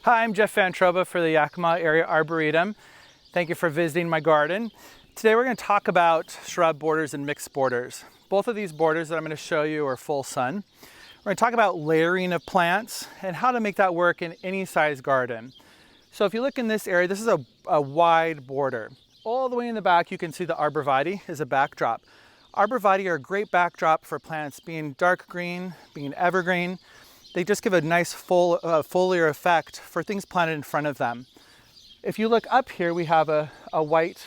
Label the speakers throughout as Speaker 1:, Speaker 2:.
Speaker 1: Hi, I'm Jeff VanTroba for the Yakima Area Arboretum. Thank you for visiting my garden. Today we're going to talk about shrub borders and mixed borders. Both of these borders that I'm going to show you are full sun. We're going to talk about layering of plants and how to make that work in any size garden. So if you look in this area, this is a wide border. All the way in the back you can see the Arborvitae is a backdrop. Arborvitae are a great backdrop for plants being dark green, being evergreen. They just give a nice foliar effect for things planted in front of them. If you look up here, we have a white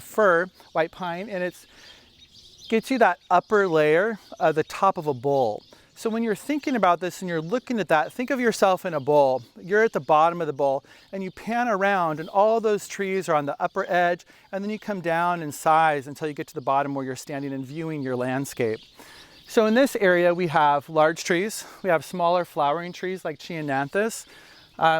Speaker 1: fir, white pine, and it gets you that upper layer of the top of a bowl. So when you're thinking about this and you're looking at that, think of yourself in a bowl. You're at the bottom of the bowl and you pan around and all those trees are on the upper edge, and then you come down in size until you get to the bottom where you're standing and viewing your landscape. So in this area, we have large trees. We have smaller flowering trees like Cheonanthus.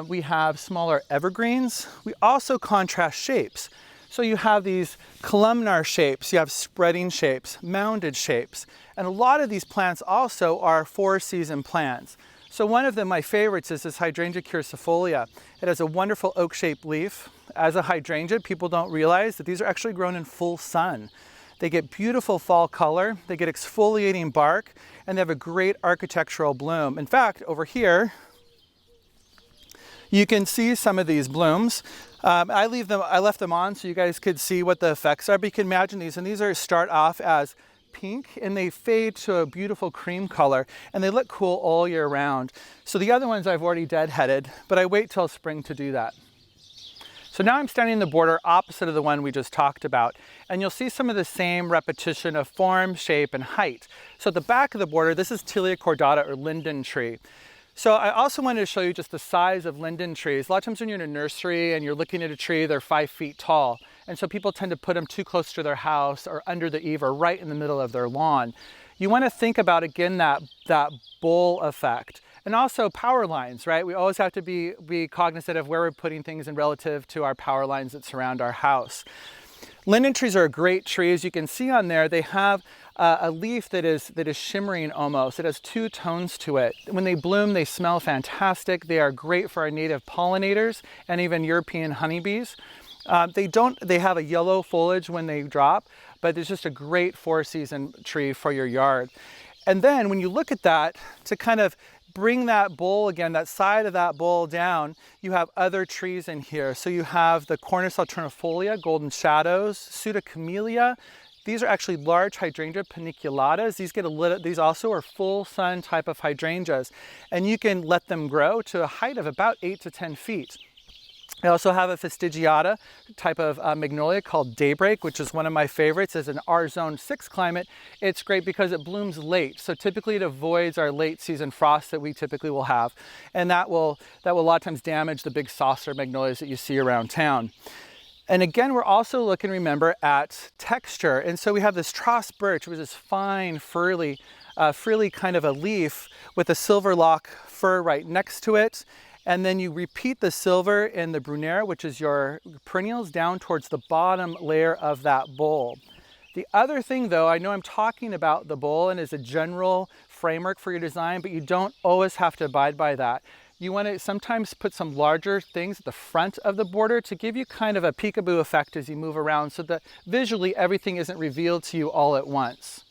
Speaker 1: We have smaller evergreens. We also contrast shapes. So you have these columnar shapes, you have spreading shapes, mounded shapes. And a lot of these plants also are four-season plants. So one of them, my favorites, is this Hydrangea Folia. It has a wonderful oak-shaped leaf. As a hydrangea, people don't realize that these are actually grown in full sun. They get beautiful fall color, they get exfoliating bark, and they have a great architectural bloom. In fact, over here, you can see some of these blooms. I left them on so you guys could see what the effects are, but you can imagine these, and these start off as pink and they fade to a beautiful cream color, and they look cool all year round. So the other ones I've already deadheaded, but I wait till spring to do that. So now I'm standing in the border opposite of the one we just talked about, and you'll see some of the same repetition of form, shape, and height. So at the back of the border, this is Tilia cordata, or linden tree. So I also wanted to show you just the size of linden trees. A lot of times when you're in a nursery and you're looking at a tree, they're 5 feet tall. And so people tend to put them too close to their house or under the eave or right in the middle of their lawn. You want to think about, again, that bowl effect. And also power lines, right? We always have to be cognizant of where we're putting things in relative to our power lines that surround our house. Linden trees are a great tree. As you can see on there, they have a leaf that is shimmering almost. It has two tones to it. When they bloom, they smell fantastic. They are great for our native pollinators and even European honeybees. They have a yellow foliage when they drop, but it's just a great four-season tree for your yard. And then when you look at that, to kind of bring that bowl again, that side of that bowl down, you have other trees in here. So you have the Cornus alternifolia, golden shadows, pseudocamellia. These are actually large hydrangea paniculatas. These also are full sun type of hydrangeas, and you can let them grow to a height of about 8 to 10 feet. I also have a fastigiata type of magnolia called Daybreak, which is one of my favorites. As an R zone 6 climate, it's great because it blooms late. So typically it avoids our late season frost that we typically will have. And that will a lot of times damage the big saucer magnolias that you see around town. And again, we're also looking, remember, at texture. And so we have this Tross birch, which is fine, frilly kind of a leaf with a silver lock fir right next to it. And then you repeat the silver in the Brunera, which is your perennials, down towards the bottom layer of that bowl. The other thing, though, I know I'm talking about the bowl and is a general framework for your design, but you don't always have to abide by that. You want to sometimes put some larger things at the front of the border to give you kind of a peekaboo effect as you move around, so that visually everything isn't revealed to you all at once.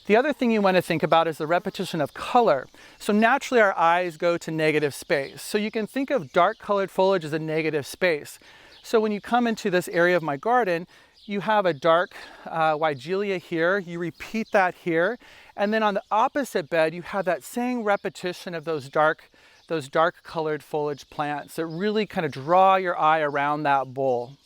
Speaker 1: The other thing you want to think about is the repetition of color. So naturally our eyes go to negative space. So you can think of dark colored foliage as a negative space. So when you come into this area of my garden, you have a dark Weigelia here, you repeat that here, and then on the opposite bed you have that same repetition of those dark colored foliage plants that really kind of draw your eye around that bowl.